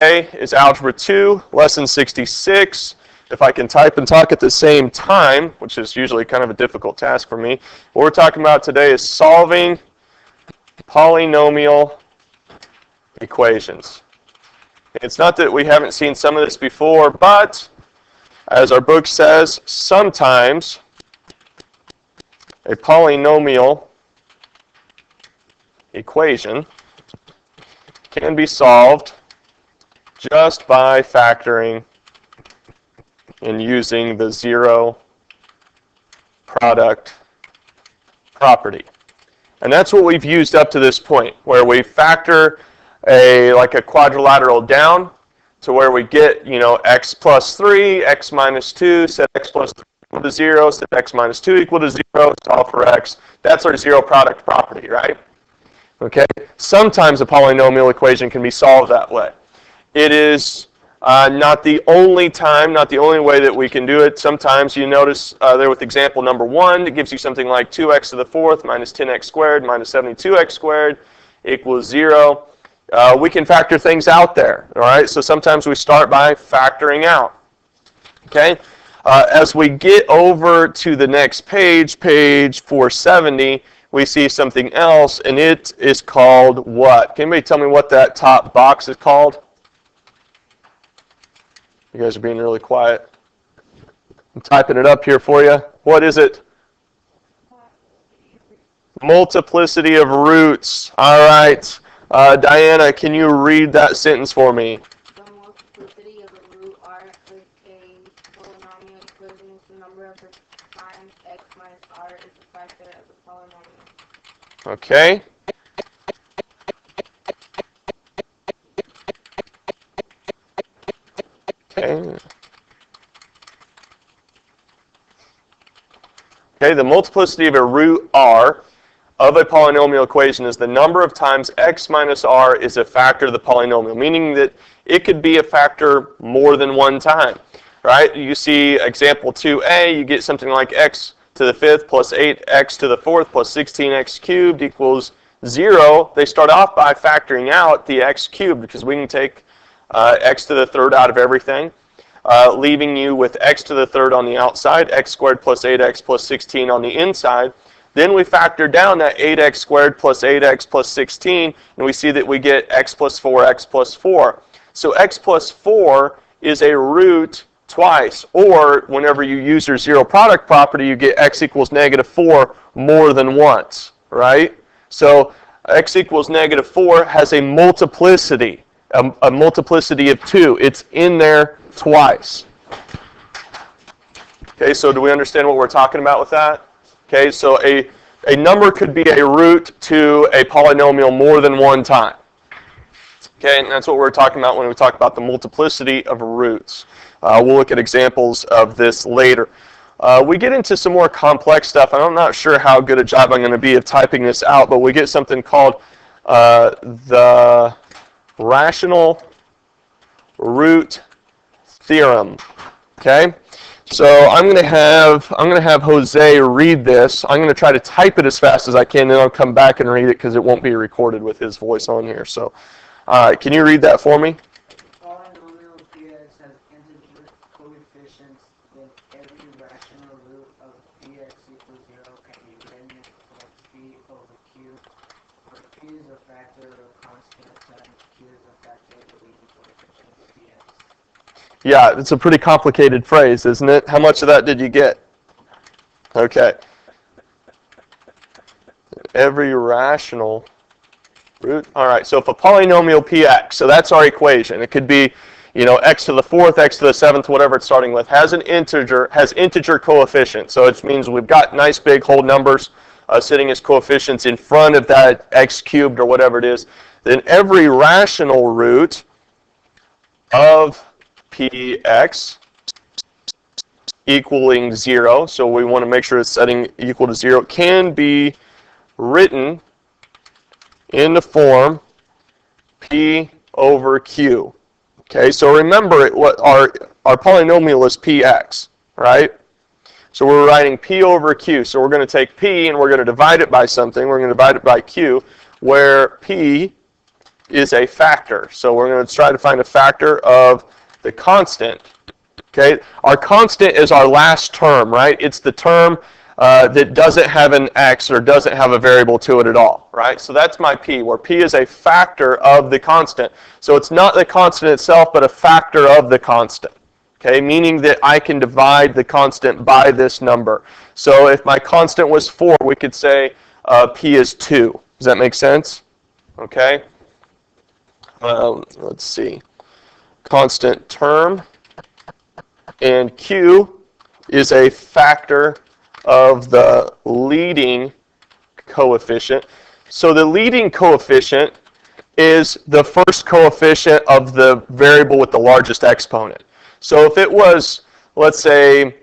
Today is Algebra 2, Lesson 66. If I can type and talk at the same time, which is usually kind of a difficult task for me, what we're talking about today is solving polynomial equations. It's not that we haven't seen some of this before, but as our book says, sometimes a polynomial equation can be solved just by factoring and using the zero product property. And that's what we've used up to this point, where we factor like a quadrilateral down to where we get, x plus 3, x minus 2, set x plus 3 equal to 0, set x minus 2 equal to 0, solve for x. That's our zero product property, right? Okay. Sometimes a polynomial equation can be solved that way. It is not the only time, not the only way that we can do it. Sometimes you notice there with example number 1, it gives you something like 2x to the 4th minus 10x squared minus 72x squared equals 0. We can factor things out there, all right? So sometimes we start by factoring out, okay? As we get over to the next page, page 470, we see something else, and it is called what? Can anybody tell me what that top box is called? You guys are being really quiet. I'm typing it up here for you. What is it? Multiplicity of roots. All right. Diana, can you read that sentence for me? The multiplicity of a root r is a polynomial equation. The number of the times x minus r is the factor of the polynomial. Okay. Okay, the multiplicity of a root r of a polynomial equation is the number of times x minus r is a factor of the polynomial, meaning that it could be a factor more than one time, right? You see example 2a, you get something like x to the 5th plus 8x to the 4th plus 16x cubed equals 0. They start off by factoring out the x cubed because we can take x to the 3rd out of everything. Leaving you with x to the 3rd on the outside, x squared plus 8x plus 16 on the inside. Then we factor down that 8x squared plus 8x plus 16, and we see that we get x plus 4, x plus 4. So x plus 4 is a root twice, or whenever you use your zero product property, you get x equals negative 4 more than once, right? So x equals negative 4 has a multiplicity, a multiplicity of 2. It's in there twice. Okay, so do we understand what we're talking about with that? Okay, so a number could be a root to a polynomial more than one time. Okay, and that's what we're talking about when we talk about the multiplicity of roots. We'll look at examples of this later. We get into some more complex stuff, and I'm not sure how good a job I'm going to be of typing this out, but we get something called the rational root theorem. Okay, so I'm going to have Jose read this. I'm going to try to type it as fast as I can, then I'll come back and read it because it won't be recorded with his voice on here. So, can you read that for me? Polynomial px has integer coefficients with every rational root of px equals 0 can be written as p over q, where p is a factor of a constant times q is a factor of the leading coefficient of px. Yeah, it's a pretty complicated phrase, isn't it? How much of that did you get? Okay. Every rational root. All right, so if a polynomial px, so that's our equation. It could be, x to the 4th, x to the 7th, whatever it's starting with, has integer coefficient. So it means we've got nice big whole numbers sitting as coefficients in front of that x cubed or whatever it is. Then every rational root of px equaling 0, so we want to make sure it's setting equal to 0, can be written in the form p over q. Okay, so remember what our polynomial is px, right? So we're writing p over q. So we're going to take p and we're going to divide it by something. We're going to divide it by q, where p is a factor. So we're going to try to find a factor of the constant. Okay, our constant is our last term, right? It's the term that doesn't have an x or doesn't have a variable to it at all, right? So that's my p, where p is a factor of the constant. So it's not the constant itself, but a factor of the constant. Okay, meaning that I can divide the constant by this number. So if my constant was 4, we could say p is 2. Does that make sense? Okay. Let's see. Constant term. And q is a factor of the leading coefficient. So the leading coefficient is the first coefficient of the variable with the largest exponent. So if it was, let's say,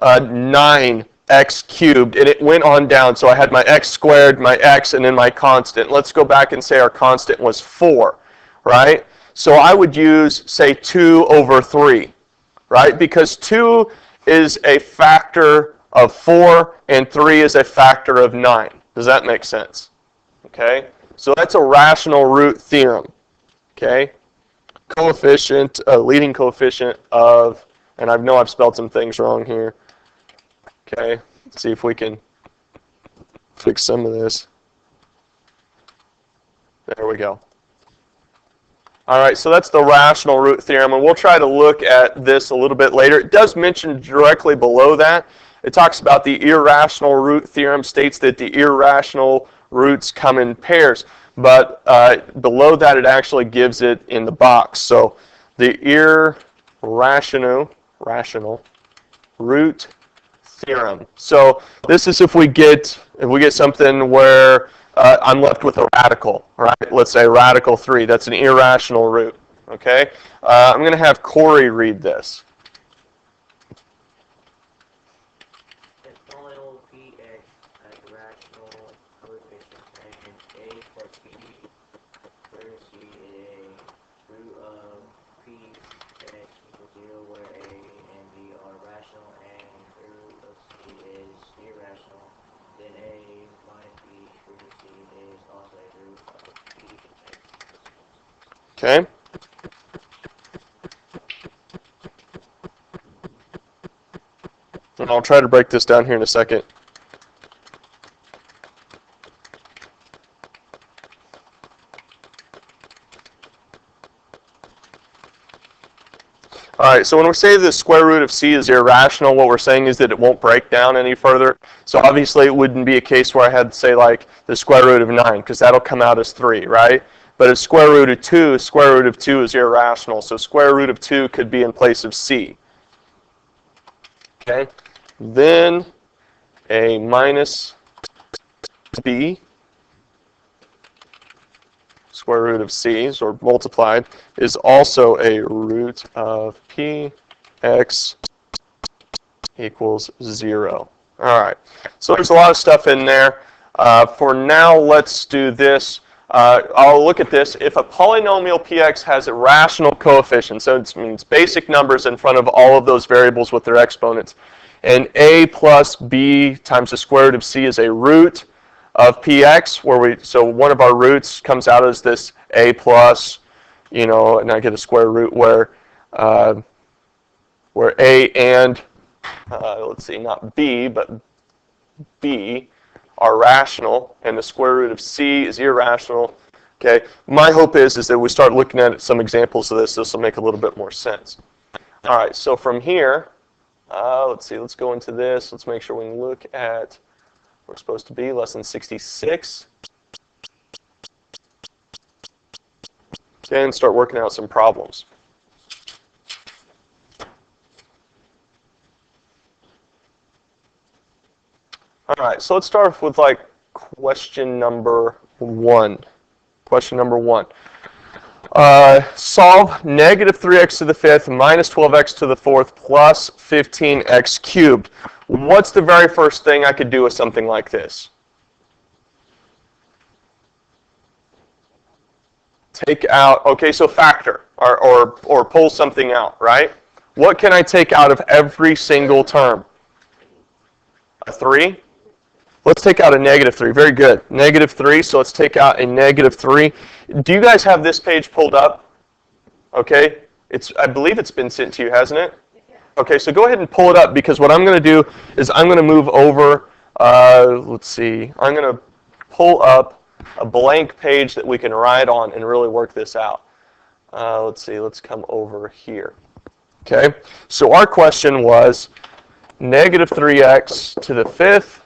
9x cubed, and it went on down, so I had my x squared, my x, and then my constant. Let's go back and say our constant was 4, right? So I would use, say, 2 over 3, right? Because 2 is a factor of 4, and 3 is a factor of 9. Does that make sense? Okay? So that's a rational root theorem. Okay? Coefficient, leading coefficient of, and I know I've spelled some things wrong here. Okay? Let's see if we can fix some of this. There we go. All right, so that's the rational root theorem, and we'll try to look at this a little bit later. It does mention directly below that. It talks about the irrational root theorem, states that the irrational roots come in pairs, but below that it actually gives it in the box. So the irrational root theorem. So this is if we get something where I'm left with a radical, right? Let's say radical 3. That's an irrational root. Okay? I'm going to have Corey read this. If polynomial px has a rational coefficient and a plus b, where c is a root of px equals 0, where a and b are rational and the root of c is irrational, then a minus b root of c is also a root of px. Okay? And I'll try to break this down here in a second. All right, so when we say the square root of c is irrational, what we're saying is that it won't break down any further. So obviously it wouldn't be a case where I had to say like the square root of 9, because that'll come out as 3, right? But a square root of 2, square root of 2 is irrational. So square root of 2 could be in place of c. Okay? Then a minus b, square root of c, or multiplied, is also a root of px equals 0. All right, so there's a lot of stuff in there. For now, let's do this. I'll look at this. If a polynomial px has a rational coefficient, so it means basic numbers in front of all of those variables with their exponents, and a plus b times the square root of c is a root of px, so one of our roots comes out as this a plus, and I get a square root where a and, let's see, not b, but b are rational, and the square root of c is irrational. Okay, my hope is that we start looking at some examples of this. This will make a little bit more sense. All right, so from here, let's see, let's go into this. Let's make sure we can look at where we're supposed to be, lesson 66. Okay, and start working out some problems. All right, so let's start with like question number 1. Question number 1. Solve negative 3x to the 5th minus 12x to the 4th plus 15x cubed. What's the very first thing I could do with something like this? Take out, okay, so factor, or pull something out, right? What can I take out of every single term? A 3? Let's take out a negative 3. Very good. Negative 3, so let's take out a negative 3. Do you guys have this page pulled up? Okay. I believe it's been sent to you, hasn't it? Okay, so go ahead and pull it up, because what I'm going to do is I'm going to move over, let's see, I'm going to pull up a blank page that we can write on and really work this out. Let's see, let's come over here. Okay, so our question was negative 3x to the 5th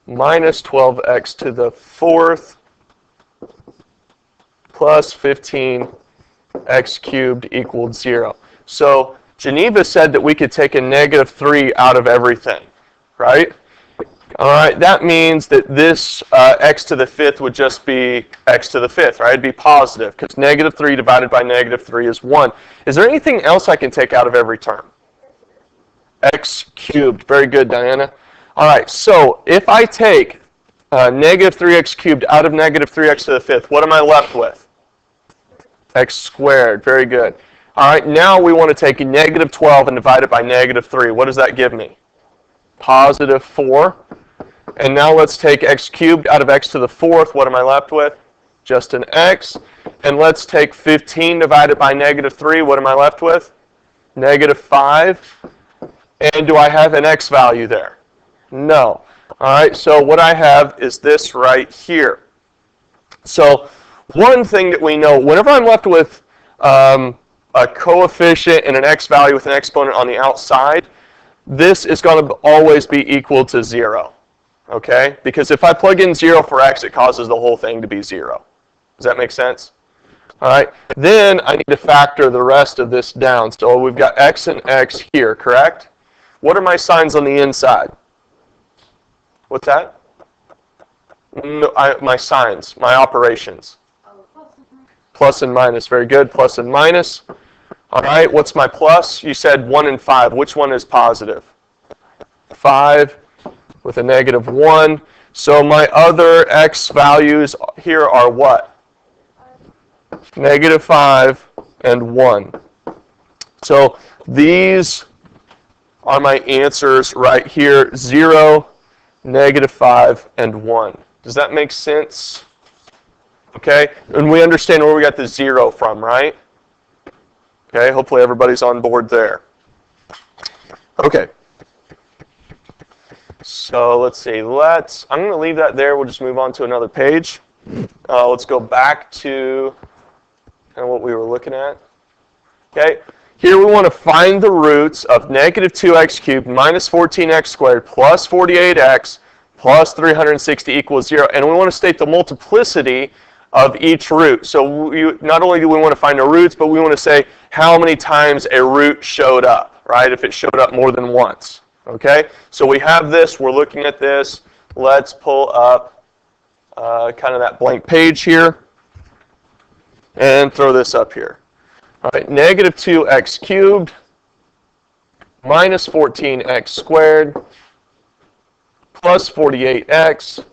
minus 12x to the 4th plus 15x cubed equaled 0. So Geneva said that we could take a negative 3 out of everything, right? All right, that means that this x to the 5th would just be x to the 5th, right? It'd be positive, because negative 3 divided by negative 3 is 1. Is there anything else I can take out of every term? X cubed. Very good, Diana. All right, so if I take negative 3x cubed out of negative 3x to the 5th, what am I left with? X squared. Very good. All right, now we want to take negative 12 and divide it by negative 3. What does that give me? Positive 4. And now let's take x cubed out of x to the 4th. What am I left with? Just an x. And let's take 15 divided by negative 3. What am I left with? Negative 5. And do I have an x value there? No. All right, so what I have is this right here. So one thing that we know, whenever I'm left with a coefficient and an x value with an exponent on the outside, this is going to always be equal to 0. Okay? Because if I plug in 0 for x, it causes the whole thing to be 0. Does that make sense? All right. Then I need to factor the rest of this down. So we've got x and x here, correct? What are my signs on the inside? What's that? No, my signs, my operations. Plus and minus. Very good. Plus and minus. All right. What's my plus? You said 1 and 5. Which one is positive? 5 with a negative 1. So my other x values here are what? Negative 5 and 1. So these are my answers right here. 0, negative 5, and 1. Does that make sense? Okay, and we understand where we got the 0 from, right? Okay, hopefully everybody's on board there. Okay. So let's see, I'm going to leave that there. We'll just move on to another page. Let's go back to kind of what we were looking at. Okay, here we want to find the roots of negative 2x cubed minus 14x squared plus 48x plus 360 equals 0. And we want to state the multiplicity of each root. So not only do we want to find the roots, but we want to say how many times a root showed up, right? If it showed up more than once. Okay, so we have this, we're looking at this. Let's pull up kind of that blank page here and throw this up here. All right, negative 2x cubed minus 14x squared plus 48x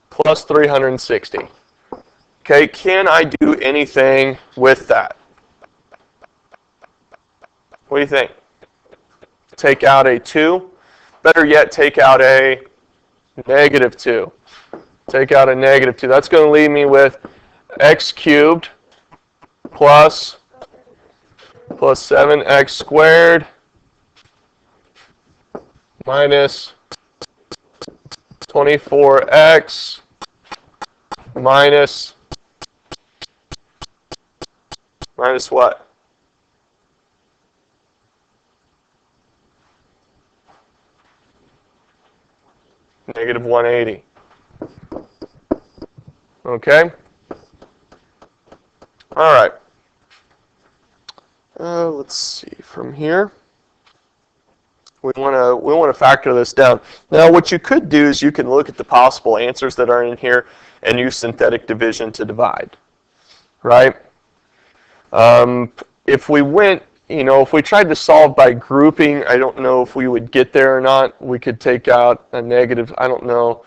plus 360. Okay, can I do anything with that? What do you think? Take out a 2. Better yet, take out a negative 2. Take out a negative 2. That's going to leave me with x cubed plus 7x squared minus 24x minus what? Negative 180. Okay? All right. Let's see from here. We want to factor this down. Now, what you could do is you can look at the possible answers that are in here and use synthetic division to divide. Right? If we went, if we tried to solve by grouping, I don't know if we would get there or not. We could take out a negative, I don't know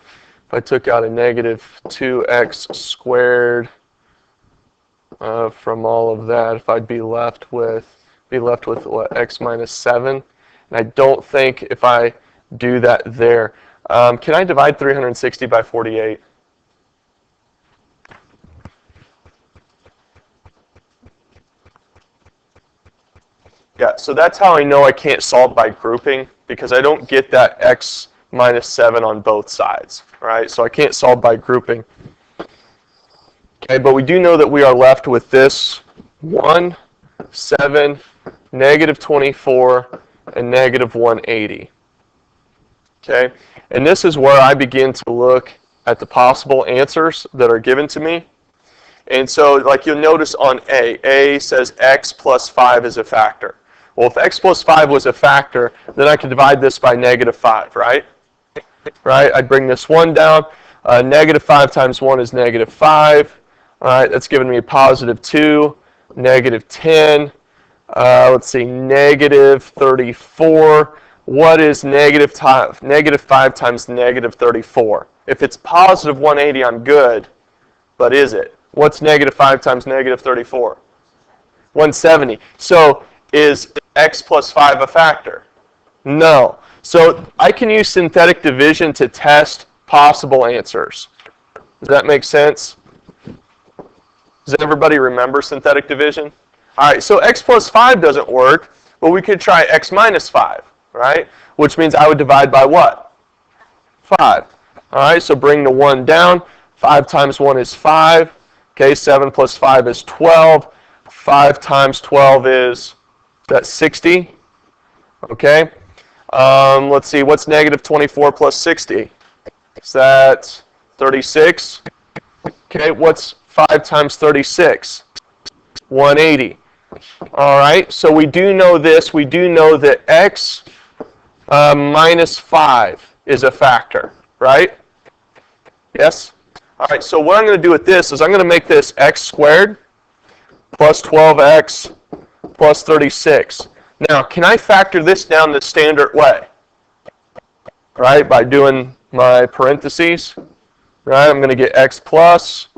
if I took out a negative 2x squared from all of that, if I'd be left with what, x minus 7. And I don't think if I do that there. Can I divide 360 by 48? Yeah, so that's how I know I can't solve by grouping, because I don't get that x minus 7 on both sides, right? So I can't solve by grouping. Okay, but we do know that we are left with this 1, 7, negative 24, and negative 180. Okay, and this is where I begin to look at the possible answers that are given to me. And so, like you'll notice on A says x plus 5 is a factor. Well, if x plus 5 was a factor, then I could divide this by negative 5, right? Right, I'd bring this 1 down. Negative 5 times 1 is negative 5. All right, that's giving me a positive 2, negative 10. Let's see, negative 34. What is negative 5 times negative 34? If it's positive 180, I'm good. But is it? What's negative 5 times negative 34? 170. So is x plus 5 a factor? No. So I can use synthetic division to test possible answers. Does that make sense? Does everybody remember synthetic division? All right, so x plus 5 doesn't work, but we could try x minus 5, right? Which means I would divide by what? 5. All right, so bring the 1 down. 5 times 1 is 5. Okay, 7 plus 5 is 12. 5 times 12 is that 60. Okay. Let's see, what's negative 24 plus 60? Is that 36? Okay, what's 5 times 36? 180. All right, so we do know this. We do know that x minus 5 is a factor, right? Yes? All right, so what I'm going to do with this is I'm going to make this x squared plus 12x plus 36. Now, can I factor this down the standard way? Right, by doing my parentheses. Right, I'm going to get x plus.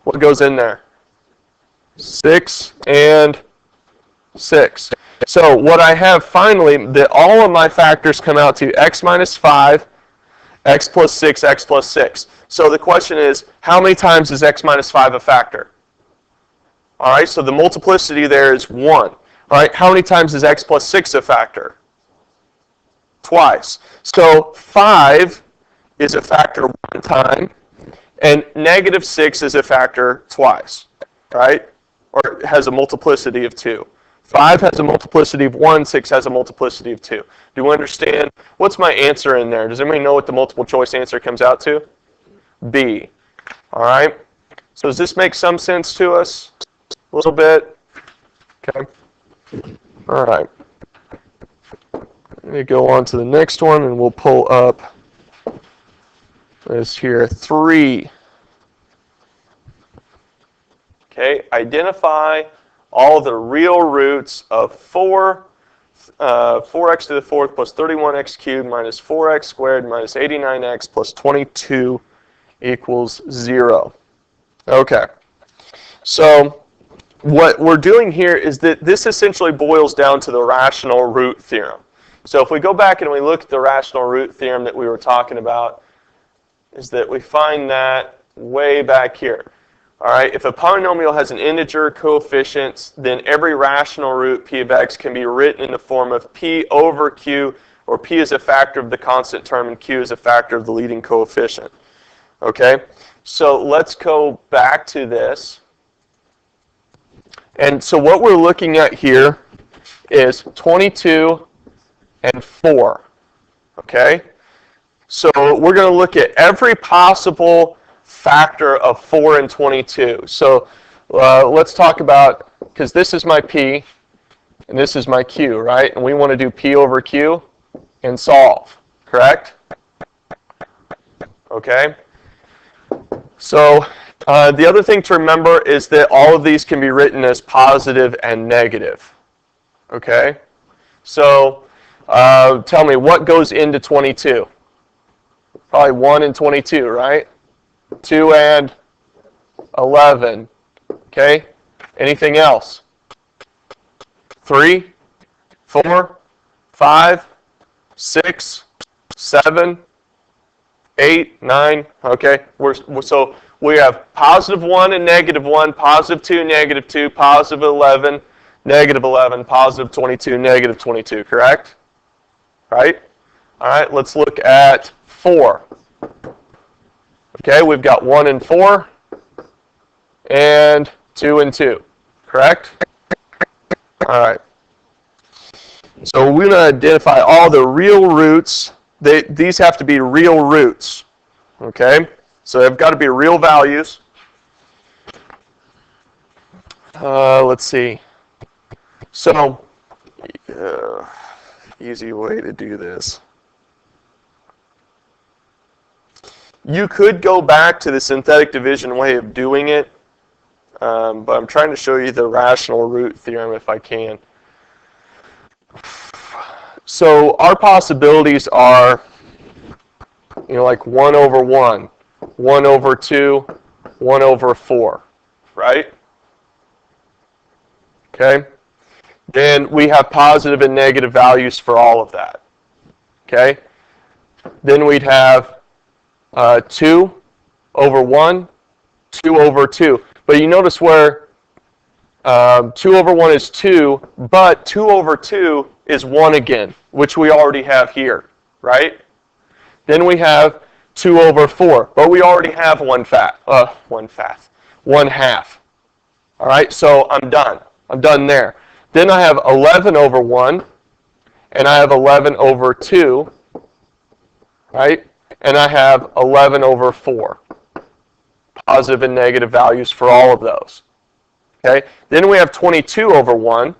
What goes in there? 6 and 6. So what I have finally, that all of my factors come out to x minus 5, x plus 6, x plus 6. So the question is, how many times is x minus 5 a factor? All right, so the multiplicity there is 1. All right, how many times is x plus 6 a factor? Twice. So 5 is a factor 1 time, and negative 6 is a factor twice, right? Or it has a multiplicity of 2. 5 has a multiplicity of 1, 6 has a multiplicity of 2. Do you understand? What's my answer in there? Does anybody know what the multiple choice answer comes out to? B. All right? So does this make some sense to us? A little bit? Okay. All right. Let me go on to the next one, and we'll pull up this here, 3. Okay, identify all the real roots of 4x to the 4th plus 31x cubed minus 4x squared minus 89x plus 22 equals 0. Okay, so what we're doing here is that this essentially boils down to the rational root theorem. So if we go back and we look at the rational root theorem that we were talking about, is that we find that way back here. All right, if a polynomial has an integer coefficient, then every rational root p of x can be written in the form of p over q, or p is a factor of the constant term and q is a factor of the leading coefficient. Okay, so let's go back to this. And so what we're looking at here is 22 and 4. Okay, so we're going to look at every possible factor of 4 and 22. So let's talk about, because this is my p and this is my q, right? And we want to do p over q and solve, correct? Okay. So the other thing to remember is that all of these can be written as positive and negative. Okay. So tell me, what goes into 22? Probably 1 and 22, right? 2 and 11. Okay? Anything else? 3, 4, 5, 6, 7, 8, 9. Okay, so we have positive 1 and negative 1, positive 2, negative 2, positive 11, negative 11, positive 22, negative 22, correct? Right? All right, let's look at 4. Okay, we've got 1 and 4, and 2 and 2, correct? All right. So we're going to identify all the real roots. These have to be real roots, okay? So they've got to be real values. Let's see. So, easy way to do this. You could go back to the synthetic division way of doing it, but I'm trying to show you the rational root theorem if I can. So our possibilities are, like 1 over 1, 1 over 2, 1 over 4, right? Okay? Then we have positive and negative values for all of that. Okay? Then we'd have 2 over 1, 2 over 2. But you notice where 2 over 1 is 2, but 2 over 2 is 1 again, which we already have here, right? Then we have 2 over 4, but we already have 1 half. All right, so I'm done. I'm done there. Then I have 11 over 1, and I have 11 over 2, right? And I have 11 over 4. Positive and negative values for all of those. Okay? Then we have 22 over 1.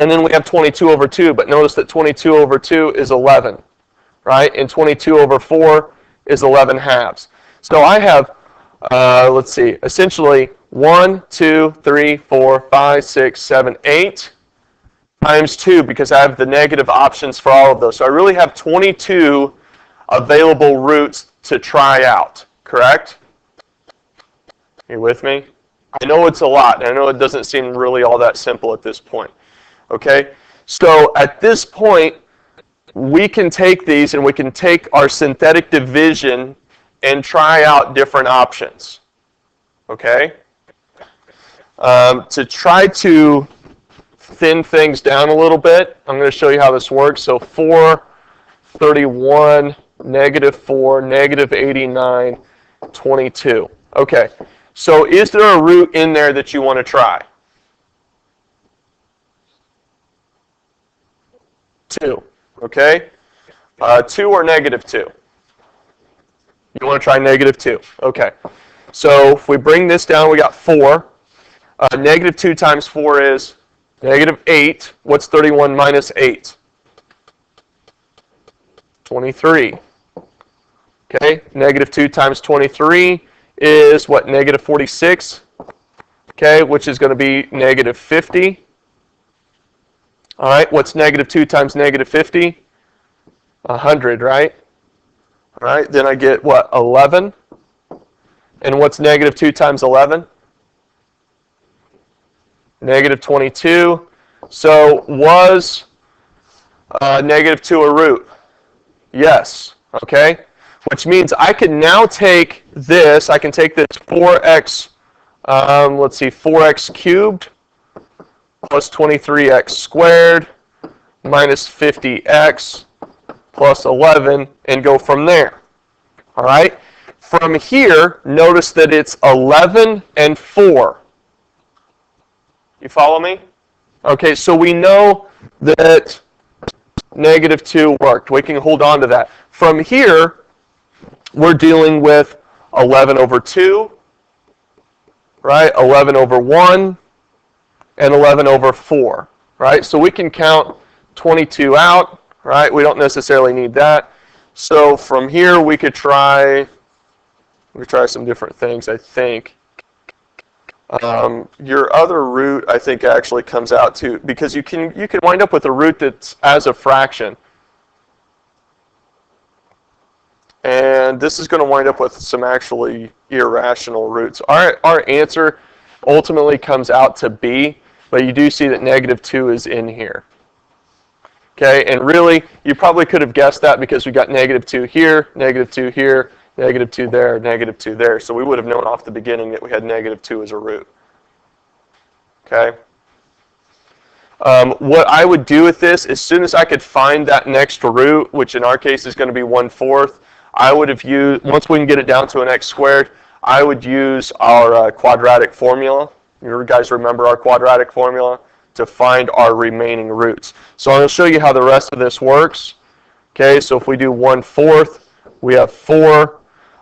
And then we have 22 over 2, but notice that 22 over 2 is 11, right? And 22 over 4 is 11 halves. So I have, let's see, essentially 1, 2, 3, 4, 5, 6, 7, 8 times 2 because I have the negative options for all of those. So I really have 22 available roots to try out, correct? You with me? I know it's a lot, and I know it doesn't seem really all that simple at this point. Okay? So at this point, we can take these and we can take our synthetic division and try out different options. Okay? To try to thin things down a little bit, I'm going to show you how this works. So 4, 31, negative 4, negative 89, 22. Okay. So is there a root in there that you want to try? 2. Okay? 2 or negative 2? You want to try negative 2. Okay. So if we bring this down, we got 4. Negative 2 times 4 is negative 8. What's 31 minus 8? 23. Okay? Negative 2 times 23 is what? Negative 46. Okay? Which is going to be negative 50. All right, what's negative 2 times negative 50? 100, right? All right, then I get what? 11. And what's negative 2 times 11? Negative 22. So was negative 2 a root? Yes. Okay? Which means I can now take this. I can take this 4x, let's see, 4x cubed plus 23x squared minus 50x plus 11 and go from there. All right? From here, notice that it's 11 and 4. You follow me? Okay, so we know that negative 2 worked. We can hold on to that. From here, we're dealing with 11 over 2, right? 11 over 1, and 11 over 4, right? So we can count 22 out, right? We don't necessarily need that. So from here, we could try some different things, I think. Your other root, I think, actually comes out to, because you can wind up with a root that's as a fraction. And this is going to wind up with some actually irrational roots. Our answer ultimately comes out to B, but you do see that negative 2 is in here. Okay, and really, you probably could have guessed that because we got negative 2 here, negative 2 here, negative 2 there, negative 2 there. So we would have known off the beginning that we had negative 2 as a root. Okay. What I would do with this, as soon as I could find that next root, which in our case is going to be 1/4, I would have used, once we can get it down to an x squared, I would use our quadratic formula. You guys remember our quadratic formula? To find our remaining roots. So I'm going to show you how the rest of this works. Okay, so if we do 1/4, we have 4.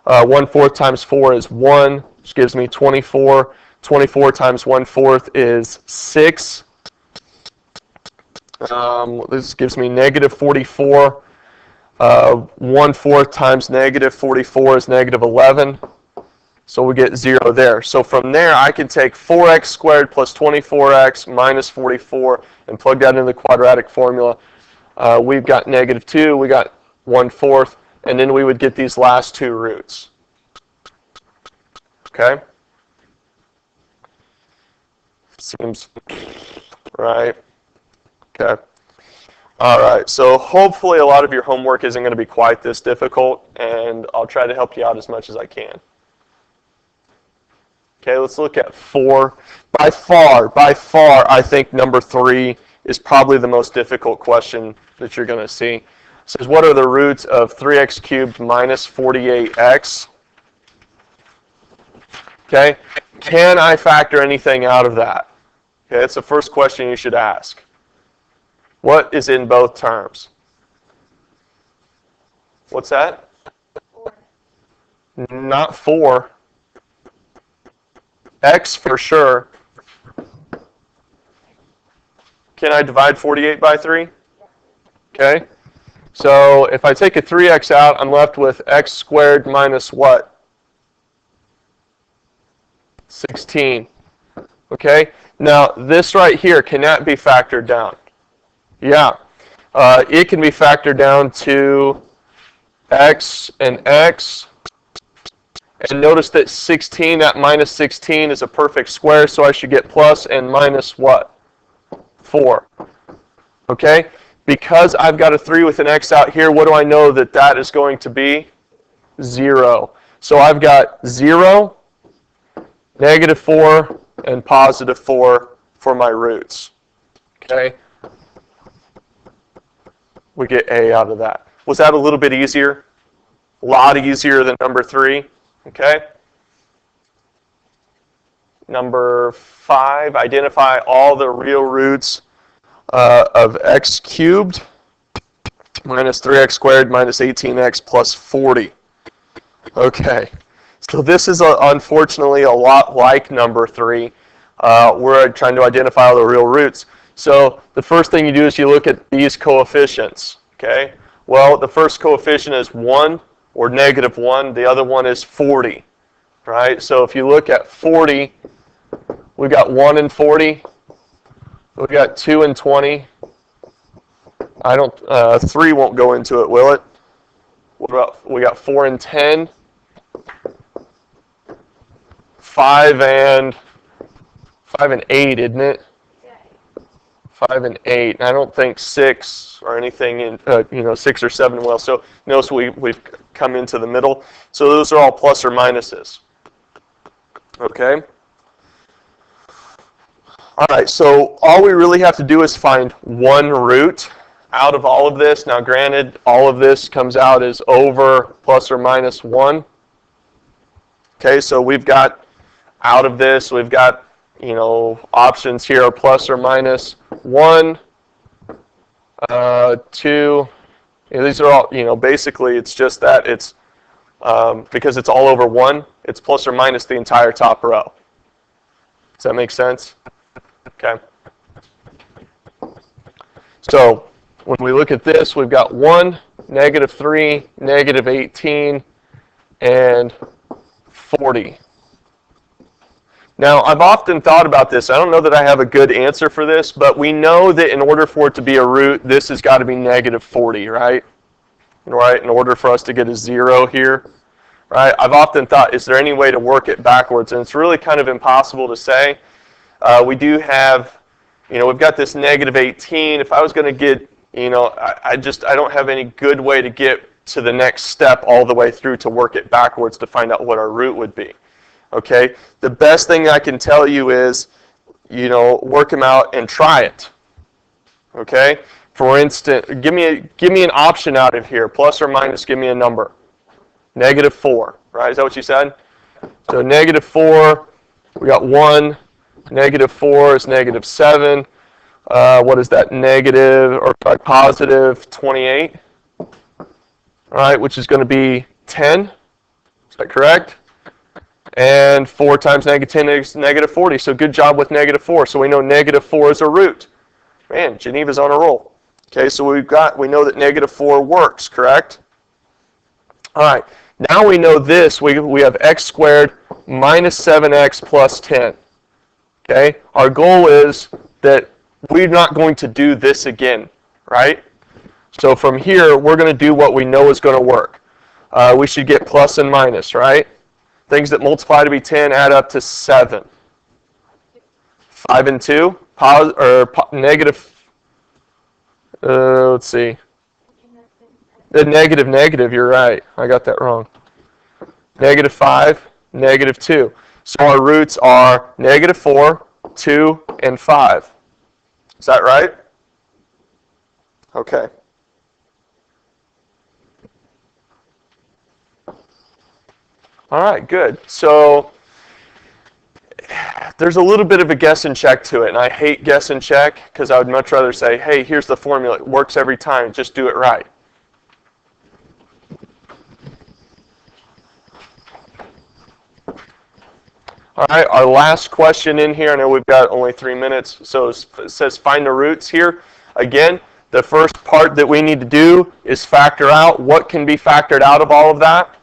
1/4 times 4 is 1, which gives me 24. 24 times 1/4 is 6. This gives me negative 44. 1/4 times negative 44 is negative 11. So we get 0 there. So from there, I can take 4x squared plus 24x minus 44 and plug that into the quadratic formula. We've got negative 2, we got 1/4, and then we would get these last two roots. Okay? Seems right. Okay. All right. So hopefully a lot of your homework isn't going to be quite this difficult, and I'll try to help you out as much as I can. Okay, let's look at 4. By far, I think number 3 is probably the most difficult question that you're going to see. It says, what are the roots of 3x cubed minus 48x? Okay, can I factor anything out of that? Okay, that's the first question you should ask. What is in both terms? What's that? 4. Not 4. X for sure. Can I divide 48 by 3? Okay. So if I take a 3x out, I'm left with x squared minus what? 16. Okay. Now this right here, can that be factored down? Yeah. It can be factored down to x and x. And notice that 16, that minus 16 is a perfect square, so I should get plus and minus what? 4. Okay? Because I've got a 3 with an x out here, what do I know that that is going to be? 0. So I've got 0, negative 4, and positive 4 for my roots. Okay? We get A out of that. Was that a little bit easier? A lot easier than number 3? Okay. Number 5, identify all the real roots of x cubed minus 3x squared minus 18x plus 40. Okay. So this is unfortunately a lot like number 3. We're trying to identify all the real roots. So the first thing you do is you look at these coefficients. Okay. Well, the first coefficient is 1. Or negative 1, the other one is 40, right? So if you look at 40, we've got 1 and 40, we've got 2 and 20. 3 won't go into it, will it? What about, we got 4 and 10, 5 and 8, isn't it? 5 and 8. I don't think 6 or anything in 6 or 7 will. So notice we've come into the middle. So those are all plus or minuses. Okay. All right. So all we really have to do is find one root out of all of this. Now, granted, all of this comes out as over plus or minus 1. Okay. So we've got out of this, we've got options here are plus or minus 1, 2. These are all, basically it's just that it's, because it's all over 1, it's plus or minus the entire top row. Does that make sense? Okay. So when we look at this, we've got 1, negative 3, negative 18, and 40. Now, I've often thought about this. I don't know that I have a good answer for this, but we know that in order for it to be a root, this has got to be negative 40, right? Right, in order for us to get a 0 here, right? I've often thought, is there any way to work it backwards? And it's really kind of impossible to say. We do have we've got this negative 18. If I was going to get, I don't have any good way to get to the next step all the way through to work it backwards to find out what our root would be. Okay? The best thing I can tell you is, work them out and try it. Okay? For instance, give me an option out of here, plus or minus, give me a number. -4, right? Is that what you said? So -4, we got 1. -4 is -7. What is that? Positive 28. All right, which is going to be 10. Is that correct? And 4 times -10 is -40. So good job with -4. So we know -4 is a root. Man, Geneva's on a roll. Okay, so we know that -4 works, correct? All right, now we know this. We have x squared minus 7x plus 10. Okay, our goal is that we're not going to do this again, right? So from here, we're going to do what we know is going to work. We should get plus and minus, right? Things that multiply to be 10 add up to 7. 5 and 2, negative. Let's see. The negative, you're right. I got that wrong. -5, -2. So our roots are -4, 2, and 5. Is that right? Okay. All right, good. So there's a little bit of a guess and check to it, and I hate guess and check because I would much rather say, hey, here's the formula. It works every time. Just do it right. All right, our last question in here, I know we've got only 3 minutes, so it says find the roots here. Again, the first part that we need to do is factor out what can be factored out of all of that.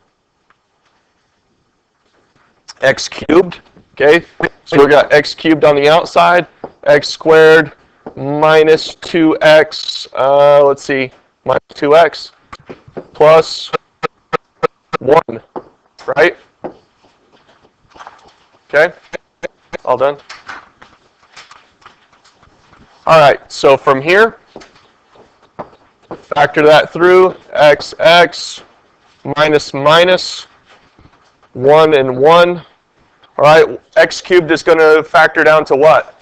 X cubed, okay? So we've got x cubed on the outside, x squared minus 2x, let's see, minus 2x plus 1, right? Okay, all done? All right, so from here, factor that through, x minus minus, 1 and 1. All right, x cubed is going to factor down to what?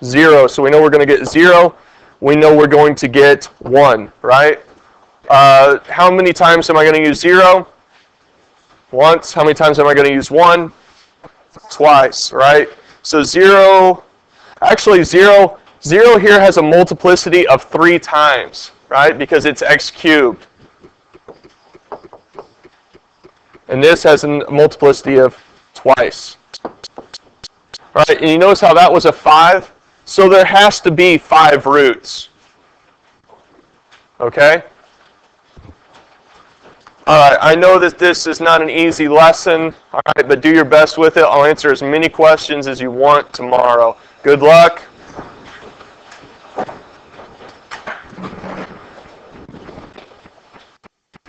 0, so we know we're going to get 0. We know we're going to get 1, right? How many times am I going to use 0? Once. How many times am I going to use 1? Twice, right? So 0 here has a multiplicity of 3 times, right? Because it's x cubed. And this has a multiplicity of twice. All right, and you notice how that was a 5? So there has to be 5 roots. Okay? All right, I know that this is not an easy lesson, all right, but do your best with it. I'll answer as many questions as you want tomorrow. Good luck.